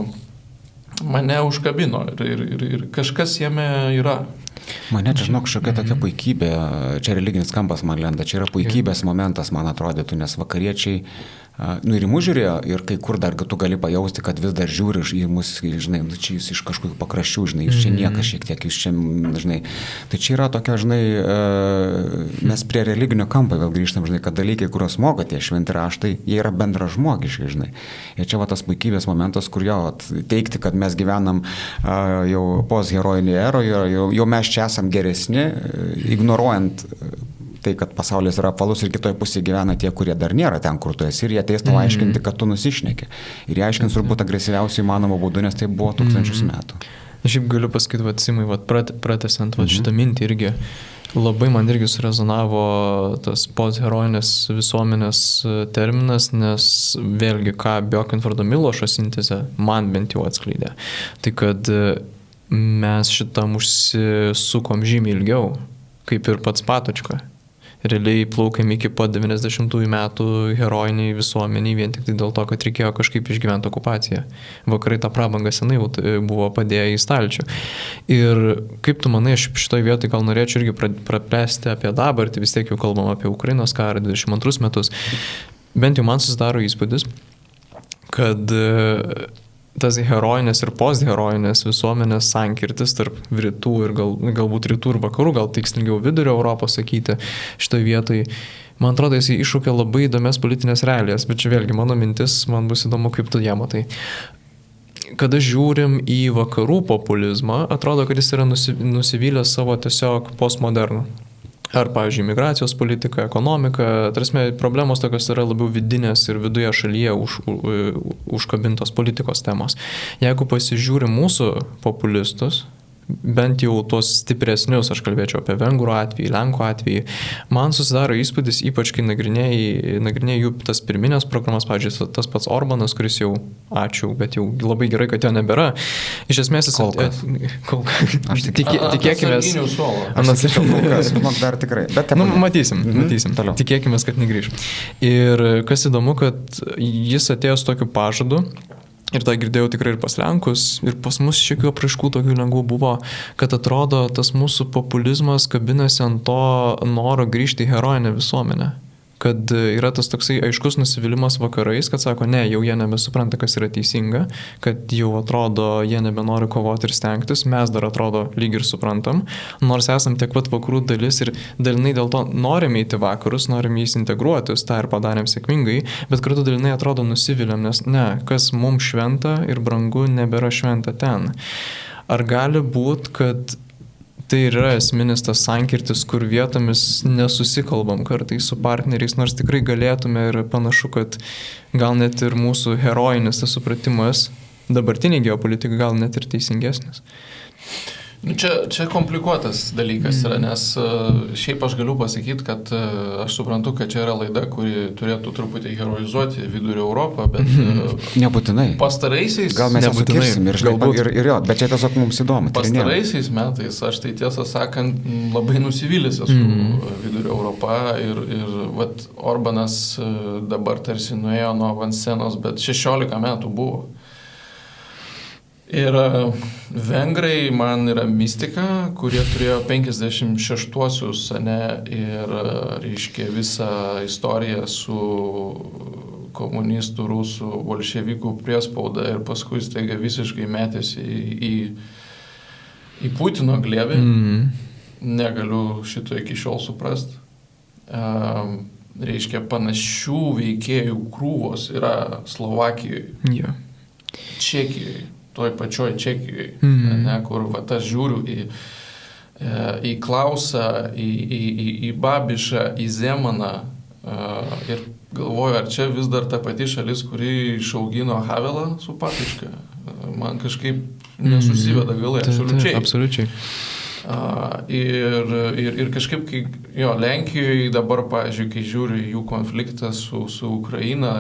mane užkabino ir kažkas jame yra. Mane čia, žinok, šokia tokia puikybė, čia religinis kampas man lenda, čia yra puikybės momentas, man atrodytų, nes vakariečiai, ir į mus žiūrėjo, ir kai kur dar tu gali pajausti, kad vis dar žiūri į mus, žinai, čia jūs iš kažkokių pakraščių, žinai, jūs čia niekas šiek tiek, jūs čia, žinai, tai čia yra tokia, žinai, mes prie religinio kampo vėl grįžtam, žinai, kad dalykai, kuriuos moka tie šventi raštai, jie yra bendražmogiški, žinai. Ir čia va tas puikybės momentas, kur jo teikti, kad mes gyvenam jau postherojinėje eroje, jau mes čia esam geresni, ignoruojant tai, kad pasaulis yra apvalus ir kitoje pusėje gyvena tie, kurie dar nėra ten, kur tu esi, ir jie ateis tau aiškinti, kad tu nusišneki. Ir jie aiškins turbūt agresyviausiai įmanomą būdų, nes tai buvo tūkstančius metų. Aš šiaip galiu pasakyti, Simai, pratęsiant šitą mintį irgi, labai man irgi surezonavo tas postherojinės visuomenės terminas, nes vėlgi, ką Bjorkingfordo Milošo sintezė man bent jau atskleidė, tai kad mes šitam užsisukom žymiai ilgiau, kaip ir pats Patočka. Realiai plaukėm iki pat 90-ųjų metų herojiniai visuomeniai vien tik tai dėl to, kad reikėjo kažkaip išgyventi okupaciją. Vakarai tą prabangą senai buvo padėję į stalčių. Ir kaip tu manai, aš šitoj vietoj gal norėčiau irgi praplėsti apie dabartį, vis tiek jau kalbam apie Ukrainos karą 22 metus. Bent jau man susidaro įspūdis, kad tas herojinės ir postherojinės visuomenės sankirtis tarp rytų ir galbūt rytų ir vakarų, gal tikslingiau vidurio Europos sakyti, šitoj vietoj, man atrodo, jis iššūkia labai įdomias politinės realijas, bet čia vėlgi mano mintis, man bus įdomu, kaip tu ją matai. Kada žiūrim į vakarų populizmą, atrodo, kad jis yra nusivylęs savo tiesiog postmodernų. Ar, pavyzdžiui, migracijos politika, ekonomika, tarsi problemos tokios yra labiau vidinės ir viduje šalyje užkabintos politikos temos. Jeigu pasižiūrim mūsų populistus, bent jau tuos stipresnius, aš kalbėčiau apie vengrų atvejį, lenkų atvejį, man susidaro įspūdis, ypač kai nagrinėjai jų tas pirminės programas, pavyzdžiui, tas pats Orbanas, kuris jau, ačiū, bet jau labai gerai, kad jo nebėra. Iš esmės jis... Kol kas. Tikėkime... Dar tikrai. Matysim. Tikėkime, kad negrįž. Ir kas įdomu, kad jis atėjo su tokiu pažadu, ir tą girdėjau tikrai ir pas Lenkus, ir pas mus šiokių apraiškų tokių lengvų buvo, kad atrodo tas mūsų populizmas kabinasi ant to noro grįžti į herojinę visuomenę. Kad yra tas toksai aiškus nusivylimas vakarais, kad sako, ne, jau jie nebesupranta, kas yra teisinga, kad jau atrodo, jie nebenori kovoti ir stengtis, mes dar atrodo lyg ir suprantam, nors esam tiek pat vakarų dalis ir dalinai dėl to norime įti vakarus, norime jais integruotis, tą ir padarėm sėkmingai, bet kartu dalinai atrodo nusiviliam, nes ne, kas mums šventa ir brangu nebėra šventa ten. Ar gali būt, kad tai yra esminis tas sankirtis, kur vietomis nesusikalbam kartais su partneriais, nors tikrai galėtume ir panašu, kad gal net ir mūsų herojinis tas supratimas, dabartinė geopolitika gal net ir teisingesnis. Čia komplikuotas dalykas yra, nes šiaip aš galiu pasakyti, kad aš suprantu, kad čia yra laida, kuri turėtų truputį heroizuoti vidurio Europą, bet nebūtinai. Pastaraisiais... Gal mes nesukirsim ir jo, bet čia tiesiog mums įdomu. Pastaraisiais metais aš tai tiesą sakant labai nusivylęs esu vidurio Europą ir vat Orbanas dabar tarsi nuėjo nuo avansenos, bet 16 metų buvo. Ir vengrai man yra mistika, kurie turėjo 56-uosius, ir reiškia visą istoriją su komunistų, rusų, bolševikų priespauda ir paskui staiga visiškai metėsi į Putino glėbį. Negaliu šito iki šiol suprasti. Reiškia, panašių veikėjų krūvos yra Slovakijoje, Čekijoje. Toj pačioj Čekijoje, kur aš žiūriu į Klausą, į Babišą, į Zemaną ir galvoju, ar čia vis dar ta pati šalis, kuri išaugino Havelą su Patočka. Man kažkaip nesusiveda galai, absoliučiai. Ir kažkaip, kai Lenkijoje dabar, pavyzdžiui, kai žiūriu jų konfliktą su Ukraina,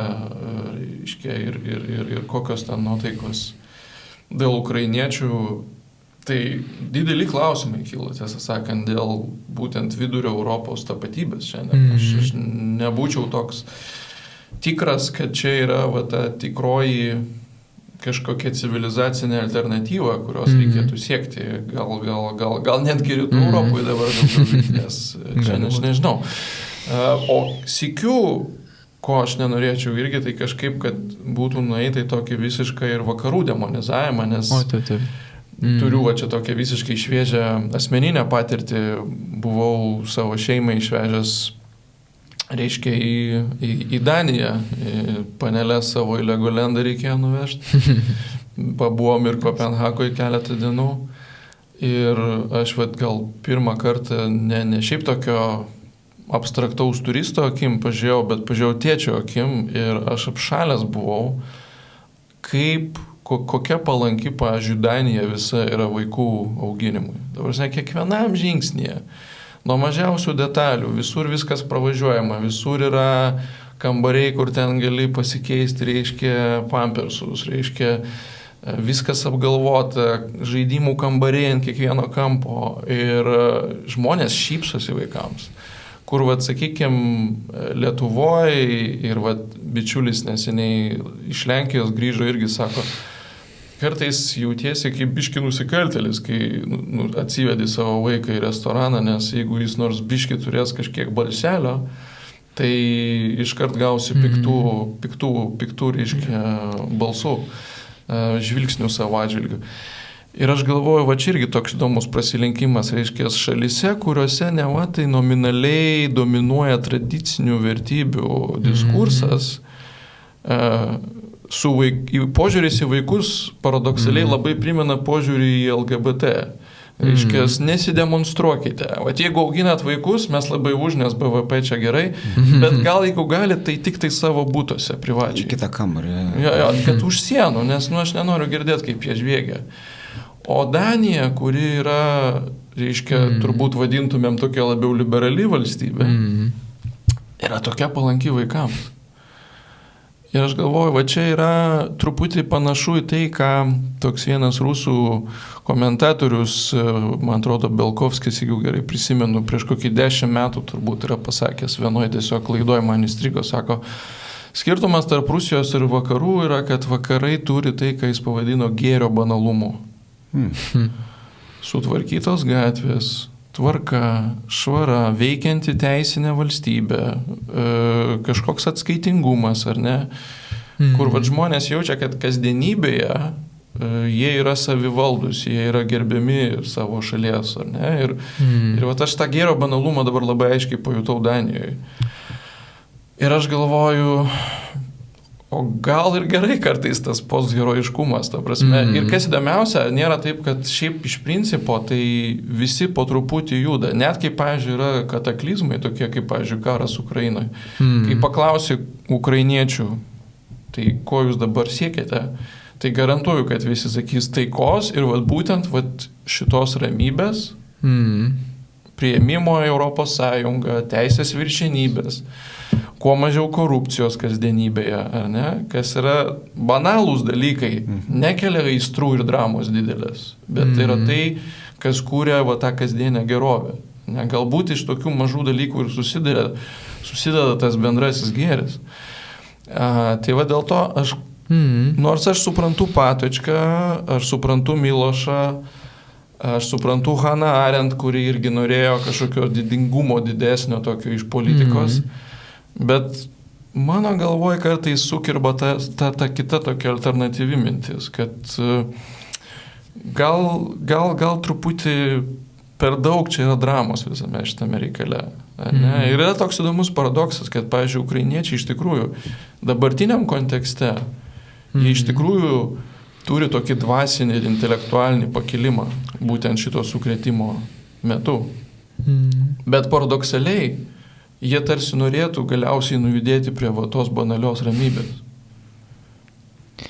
ir kokios ten nuotaikos dėl ukrainiečių, tai dideli klausimai kyla, tiesą sakant, dėl būtent vidurio Europos tapatybės šiandien. Aš nebūčiau toks tikras, kad čia yra ta tikroji kažkokia civilizacinė alternatyva, kurios reikėtų siekti. Gal netgi rytų Europoje dabar daugiau, nes čia aš nežinau. O sykiu, ko aš nenorėčiau irgi, tai kažkaip, kad būtų nueita į tokį visišką ir vakarų demonizavimą, nes turiu čia tokią visiškai šviežią asmeninę patirtį, buvau savo šeimą išvežęs, reiškia, į Daniją, panelę savo į Legolendą reikėjo nuvežti, pabuvom ir Kopenhagoje keletą dienų ir aš gal pirmą kartą ne šiaip tokio abstraktaus turisto akim pažiūrėjau, bet pažiūrėjau tėčio akim ir aš apšalęs buvau, kokia palanki, pavyzdžiui, Danija visa yra vaikų auginimui. Dabar, kiekvienam žingsnėje, nuo mažiausių detalių, visur viskas pravažiuojama, visur yra kambariai, kur ten gali pasikeisti, reiškia, pampersus, reiškia, viskas apgalvota, žaidimų kambariai ant kiekvieno kampo ir žmonės šypsosi vaikams. Kur, sakykime, Lietuvoje ir bičiulis neseniai iš Lenkijos grįžo irgi sako, kartais jautiesi kaip biški nusikaltelis, kai atsivedi savo vaiką į restoraną, nes jeigu jis nors biški turės kažkiek balselio, tai iškart gausi piktų reiškia, balsų, žvilgsnių savo atžvilgių. Ir aš galvoju, čia irgi toks įdomus prasilenkimas, reiškia, šalyse, kuriuose tai nominaliai dominuoja tradicinių vertybių diskursas, požiūris į vaikus paradoksaliai labai primena požiūrį į LGBT. Reiškia, nesidemonstruokite. Jeigu auginat vaikus, mes labai už, nes BVP čia gerai, bet gal jeigu galite, tai tik tai savo būtose privačiai. Kitą kambarį. Kad už sienų, nes aš nenoriu girdėti, kaip jie žviegia. O Danija, kuri yra, reiškia, turbūt vadintumėm tokia labiau liberali valstybė, yra tokia palanki vaikams. Ir aš galvoju, čia yra truputį panašu į tai, ką toks vienas rusų komentatorius, man atrodo, Belkovskis, jeigu gerai prisimenu, prieš kokį 10 metų turbūt yra pasakęs vienoje tiesiog laidoje, man įstrigo, sako, skirtumas tarp Rusijos ir vakarų yra, kad vakarai turi tai, ką jis pavadino gėrio banalumu. Sutvarkytos gatvės, tvarka, švara, veikianti teisinė valstybė, kažkoks atskaitingumas, ar ne, kur žmonės jaučia, kad kasdienybėje jie yra savivaldus, jie yra gerbiami savo šalies, ar ne, ir aš tą gėrio banalumą dabar labai aiškiai pajutau Danijoje. Ir aš galvoju, o gal ir gerai kartais tas postherojiškumas, ta prasme. Ir kas įdomiausia, nėra taip, kad šiaip iš principo tai visi po truputį juda. Net kaip, pavyzdžiui, yra kataklizmai, tokie kaip, pavyzdžiui, karas Ukrainoje. Kai paklausi ukrainiečių, tai ko jūs dabar siekite, tai garantuoju, kad visi sakys taikos ir būtent šitos ramybės, priėmimo į Europos Sąjungą, teisės viršenybės, kuo mažiau korupcijos kasdienybėje, ar ne, kas yra banalūs dalykai, nekelia aistrų ir dramos didelės, bet tai yra tai, kas kūrė tą kasdienę gerovę. Ne, galbūt iš tokių mažų dalykų ir susideda tas bendrasis gėris. Tai dėl to aš, nors aš suprantu Patočką, aš suprantu Milošą, aš suprantu Hannah Arendt, kuri irgi norėjo kažkokio didingumo didesnio tokio iš politikos, bet mano galvoje kartais sukirba ta kita tokia alternatyvi mintis, kad gal truputį per daug čia yra dramos visame šitame reikale. Ir yra toks įdomus paradoksas, kad, pavyzdžiui, ukrainiečiai iš tikrųjų dabartiniam kontekste, jie iš tikrųjų turi tokį dvasinį ir intelektualinį pakilimą būtent šito sukrėtimo metu. Bet paradoksaliai, jie tarsi norėtų galiausiai nujudėti prie tos banalios ramybės.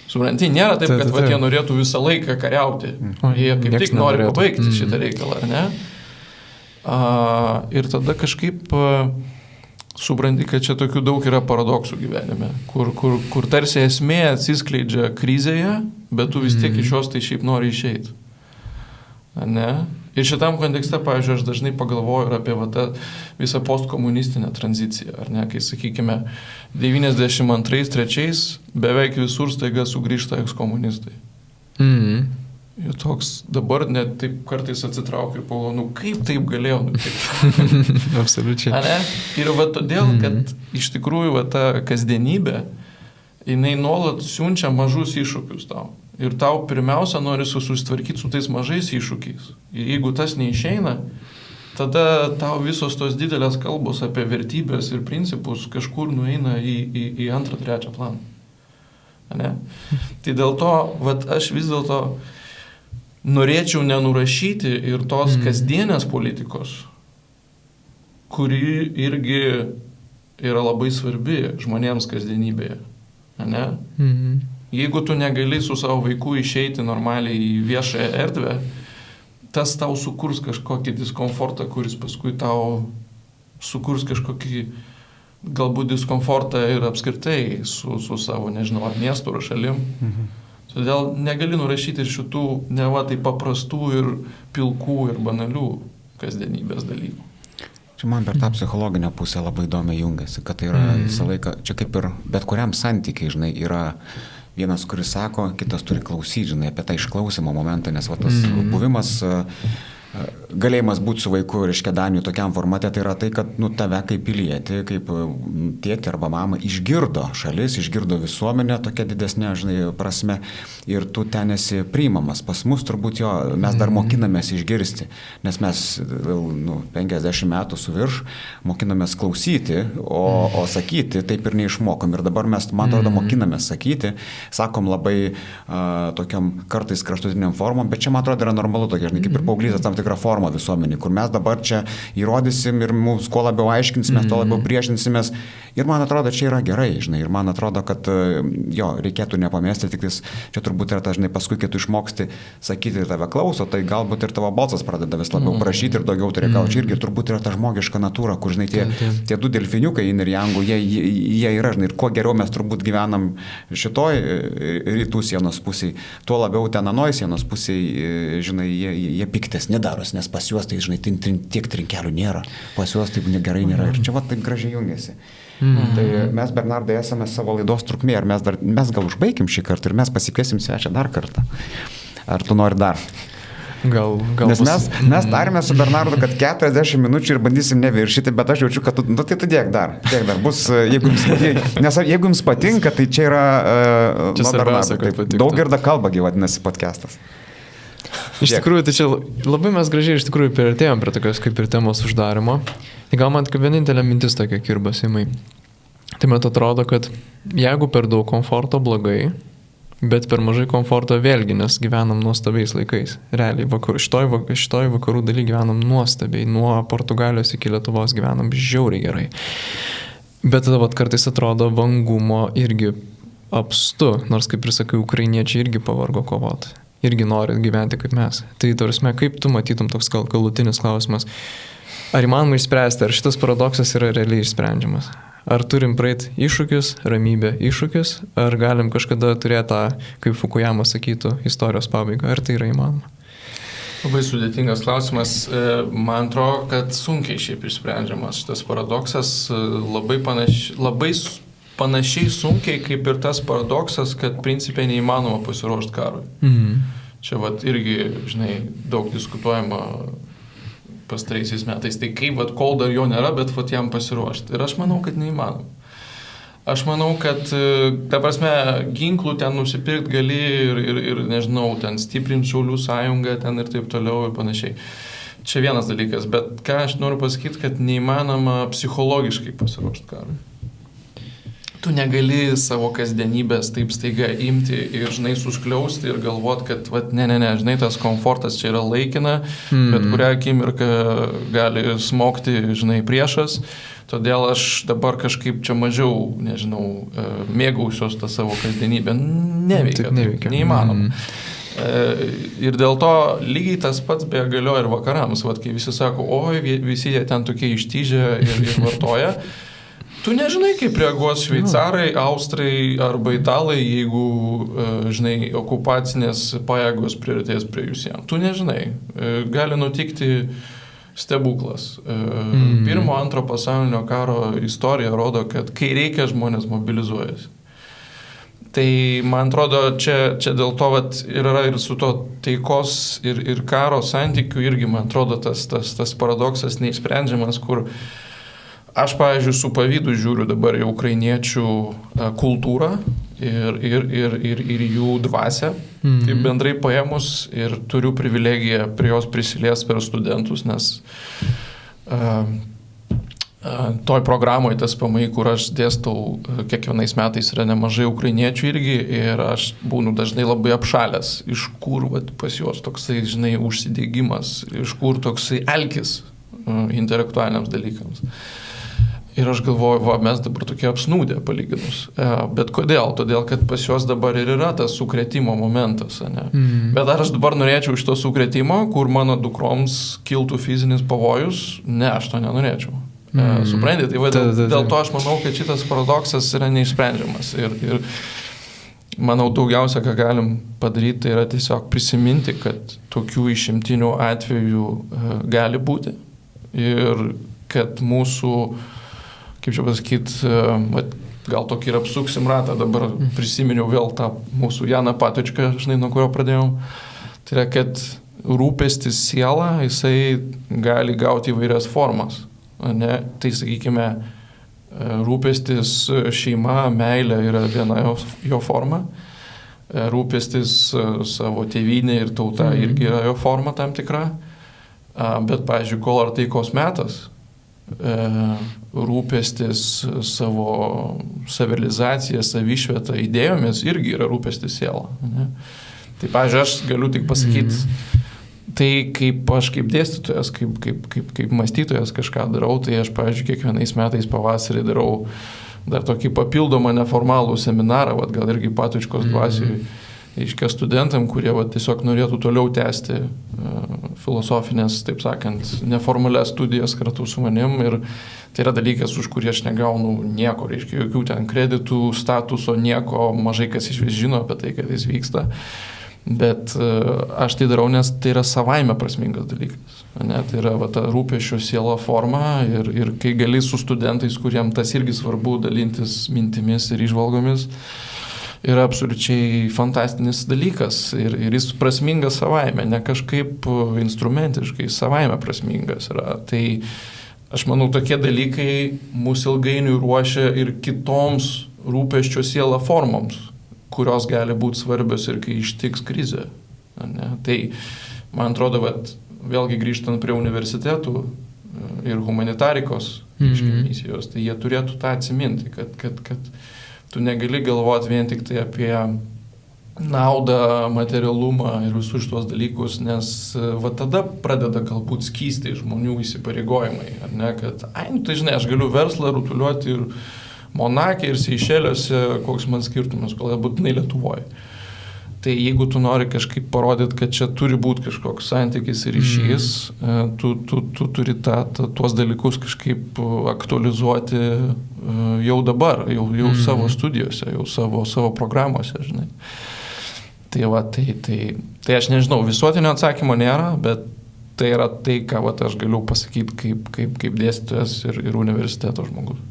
Supranti, nėra taip, kad jie norėtų visą laiką kariauti. Jie kaip tik nori pabaigti šitą reikalą, ar ne? Ir tada kažkaip supranti, kad čia tokių daug yra paradoksų gyvenime, kur tarsi esmė atsiskleidžia krizėje, bet tu vis tiek iš jos tai šiaip nori išeiti. Ne? Ir šitam kontekste, pavyzdžiui, aš dažnai pagalvoju ir apie tą visą postkomunistinę tranziciją, ar ne, kai, sakykime, 92-3 beveik visur staiga sugrįžta ekskomunistai. Ir toks dabar net taip kartais atsitraukiu ir pagalvoju, kaip taip galėjo nutikti. Absoliučiai. Ir va todėl, kad iš tikrųjų va ta kasdienybė, jinai nuolat siunčia mažus iššūkius tau. Ir tau pirmiausia nori susitvarkyti su tais mažais iššūkiais. Ir jeigu tas neišeina, tada tau visos tos didelės kalbos apie vertybės ir principus kažkur nueina į antrą, trečią planą. Ne? Tai dėl to, vat, aš vis dėlto norėčiau nenurašyti ir tos kasdienės politikos, kuri irgi yra labai svarbi žmonėms kasdienybėje. Ne? Jeigu tu negali su savo vaiku išeiti normaliai į viešąją erdvę, tas tau sukurs kažkokį diskomfortą, kuris paskui tau sukurs kažkokį galbūt diskomfortą ir apskritai su savo, nežinau, ar miestu, ar šalim. Todėl negali nurašyti ir šitų neva tai paprastų ir pilkų ir banalių kasdienybės dalykų. Čia man per tą psichologinę pusę labai įdomiai jungiasi, kad tai yra visą laiką, čia kaip ir bet kuriam santykiai, žinai, yra vienas, kuris sako, kitas turi klausyti, žinai, apie tą išklausimo momentą, nes va, tas buvimas, galėjimas būti su vaiku, reiškia, Danijų tokiam formate, tai yra tai, kad tave kaip pilietį, kaip tėtį arba mamą išgirdo šalis, išgirdo visuomenę tokia didesnė, žinai, prasme, ir tu ten esi priimamas. Pas mus turbūt mes dar mokinamės išgirsti, nes mes 50 metų su virš mokinamės klausyti, o sakyti taip ir neišmokom. Ir dabar mes, man atrodo, mokinamės sakyti, sakom labai tokiam kartais kraštutiniam formom, bet čia, man atrodo, yra normalu tokia, žinai, kaip ir paauglystės tam tikrą formą visuomenį, kur mes dabar čia įrodysim ir mums kuo labiau aiškinsimės, tuo labiau priešinsimės. Ir man atrodo, čia yra gerai, žinai, ir man atrodo, kad reikėtų nepamesti, tik čia turbūt yra tas, žinai, paskui, kai tu išmoksti sakyti ir tave klauso, tai galbūt ir tavo balsas pradeda vis labiau prašyti ir daugiau turi gauti. Čia irgi turbūt yra ta žmogiška natūra, kur, žinai, tie du delfiniukai, yin ir jangų, jie yra, žinai, ir kuo geriau mes turbūt gyvenam šitoj rytų sienos pusėje, tuo labiau ten anoj sienos pusėje, žinai, jie piktesni daros, nes pas juos tai, žinai, tiek trinkelių nėra, pas juos taip gerai nėra ir čia va taip gražiai jungiasi. Tai mes, Bernardai, esame savo laidos trukmė, ar mes gal užbaigim šį kartą ir mes pasikviesim svečią dar kartą. Ar tu nori dar? Gal nes mes tarėme su Bernardu, kad 40 minučių ir bandysim neviršyti, bet aš jaučiu, kad tai tu dėk dar. Bus, jeigu jums patinka, tai čia yra svarbiausia, kad patiktų. Daugirda kalba, vadinasi, podcastas. Iš tikrųjų, tai čia labai mes gražiai iš tikrųjų priartėjom prie tokios kaip ir temos uždarimo. Tai gal man kaip vienintelė mintis tokia kirba, Simai. Tai man atrodo, kad jeigu per daug komforto blogai, bet per mažai komforto vėlgi, nes gyvenam nuostabiais laikais. Realiai, šitoj vakarų daly gyvenam nuostabiai, nuo Portugalijos iki Lietuvos gyvenam žiauriai gerai. Bet tada kartais atrodo vangumo irgi apstu, nors kaip ir sakai, ukrainiečiai irgi pavargo kovoti. Irgi nori gyventi kaip mes. Tai tarsi, kaip tu matytum toks galutinis klausimas, ar įmanoma išspręsti, ar šitas paradoksas yra realiai išsprendžiamas? Ar turim praeiti iššūkius, ramybę iššūkius, ar galim kažkada turėti tą, kaip Fukuyama sakytų, istorijos pabaigą, ar tai yra įmanoma? Labai sudėtingas klausimas. Man atrodo, kad sunkiai šiaip išsprendžiamas šitas paradoksas, labai panašiai sunkiai kaip ir tas paradoksas, kad principiai neįmanoma pasiruošti karui. Čia vat irgi, žinai, daug diskutuojama pastaraisiais metais. Tai kaip, vat, kol dar jo nėra, bet vat jam pasiruošti. Ir aš manau, kad neįmanoma. Aš manau, kad, ta prasme, ginklų ten nusipirkti gali ir nežinau, ten stiprinti Šaulių sąjungą ten ir taip toliau ir panašiai. Čia vienas dalykas, bet ką aš noriu pasakyti, kad neįmanoma psichologiškai pasiruošti karui. Tu negali savo kasdienybės taip staiga imti ir, žinai, suskliausti ir galvoti, kad, vat, ne, žinai, tas komfortas čia yra laikina, bet kurią akimirką gali smogti, žinai, priešas, todėl aš dabar kažkaip čia mažiau, nežinau, mėgausios tą savo kasdienybę. Neveikia. Neįmanoma. Ir dėl to lygiai tas pats beje galioja ir vakarams, vat, kai visi sako, oi, visi jie ten tokie ištyžę ir vartoja. Tu nežinai, kaip reaguos šveicarai, austrai arba italai, jeigu, žinai, okupacinės pajėgos priartės prie jų sienų. Tu nežinai. Gali nutikti stebuklas. Pirmo, antro pasaulinio karo istorija rodo, kad kai reikia, žmonės mobilizuojasi. Tai man atrodo, čia dėl to yra ir su to taikos ir karo santykių irgi, man atrodo, tas paradoksas neišsprendžiamas, kur aš, pavyzdžiui, su pavydu žiūriu dabar į ukrainiečių kultūrą ir jų dvasią, taip bendrai paėmus, ir turiu privilegiją prie jos prisiliesti per studentus, nes toj programoje tas PMI, kur aš dėstau kiekvienais metais, yra nemažai ukrainiečių irgi, ir aš būnu dažnai labai apšalęs, iš kur pas juos toksai, žinai, užsidėgymas, iš kur toksai alkis intelektualiniams dalykams. Ir aš galvoju, mes dabar tokie apsnūdė palyginus. Bet kodėl? Todėl, kad pas juos dabar ir yra tas sukrėtimo momentas. Ne? Bet ar aš dabar norėčiau iš to sukrėtimo, kur mano dukroms kiltų fizinis pavojus? Ne, aš to nenorėčiau. Suprantate? Tai dėl to aš manau, kad šitas paradoksas yra neišsprendžiamas. Ir manau, daugiausia, ką galim padaryti, tai yra tiesiog prisiminti, kad tokių išimtinių atvejų gali būti. Ir kad mūsų, kaip čia pasakyti, gal tokį ir apsuksim ratą, dabar prisiminiau vėl tą mūsų Janą Patočką, žinai, nuo kurio pradėjau. Tai yra, kad rūpestis siela, jisai gali gauti įvairias formas. Ne? Tai, sakykime, rūpestis šeima, meilė yra viena jo forma. Rūpestis savo tėvynė ir tauta irgi yra jo forma tam tikra. Bet, pavyzdžiui, kol ar taikos metas, rūpestis savo savirealizacija, savišvieta, idėjomis irgi yra rūpestis siela. Ne? Tai, pavyzdžiui, aš galiu tik pasakyti, tai kaip aš kaip dėstytojas, kaip mąstytojas kažką darau, tai aš, pavyzdžiui, kiekvienais metais pavasarį darau dar tokį papildomą neformalų seminarą, gal irgi Patočkos dvasiui, aiškia studentam, kurie tiesiog norėtų toliau tęsti filosofinės, taip sakant, neformalias studijas kartu su manim, ir tai yra dalykas, už kurį aš negaunu nieko, reiškia, jokių ten kreditų, statuso, nieko, mažai kas iš vis žino apie tai, kad jis vyksta, bet aš tai darau, nes tai yra savaime prasmingas dalykas, ne? Tai yra ta rūpesčio siela forma, ir kai gali su studentais, kuriem tas irgi svarbu dalintis mintimis ir įžvalgomis, yra absoliučiai fantastinis dalykas ir jis prasmingas savaime, ne kažkaip instrumentiškai, savaime prasmingas yra. Tai aš manau, tokie dalykai mūsų ilgainiui ruošia ir kitoms rūpesčio siela formoms, kurios gali būti svarbios ir kai ištiks krizė. Ne? Tai, man atrodo, vėlgi grįžtant prie universitetų ir humanitarikos misijos, tai jie turėtų tą atsiminti, kad tu negali galvoti vien tik tai apie naudą, materialumą ir visus šitos dalykus, nes tada pradeda galbūt skysti žmonių įsipareigojimai. Ar ne, kad, tai žinai, aš galiu verslą rutuliuoti ir Monake, ir Seišeliuose, koks man skirtumas, gal būtinai Lietuvoje. Tai jeigu tu nori kažkaip parodyti, kad čia turi būti kažkoks santykis ir ryšys, tu turi tuos dalykus kažkaip aktualizuoti jau dabar, jau savo studijose, jau savo programuose, žinai. Tai aš nežinau, visuotinio atsakymo nėra, bet tai yra tai, ką aš galiu pasakyti kaip dėstytojas ir universiteto žmogus.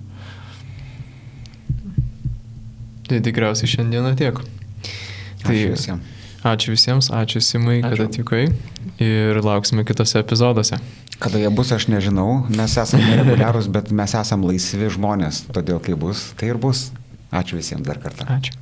Tai tikriausiai šiandieną tiek. Ačiū visiems. Ačiū visiems, ačiū Simai, kad atvykai ir lauksime kitose epizoduose. Kada jie bus, aš nežinau, mes esame nereguliarūs, bet mes esame laisvi žmonės, todėl kai bus, tai ir bus. Ačiū visiems dar kartą. Ačiū.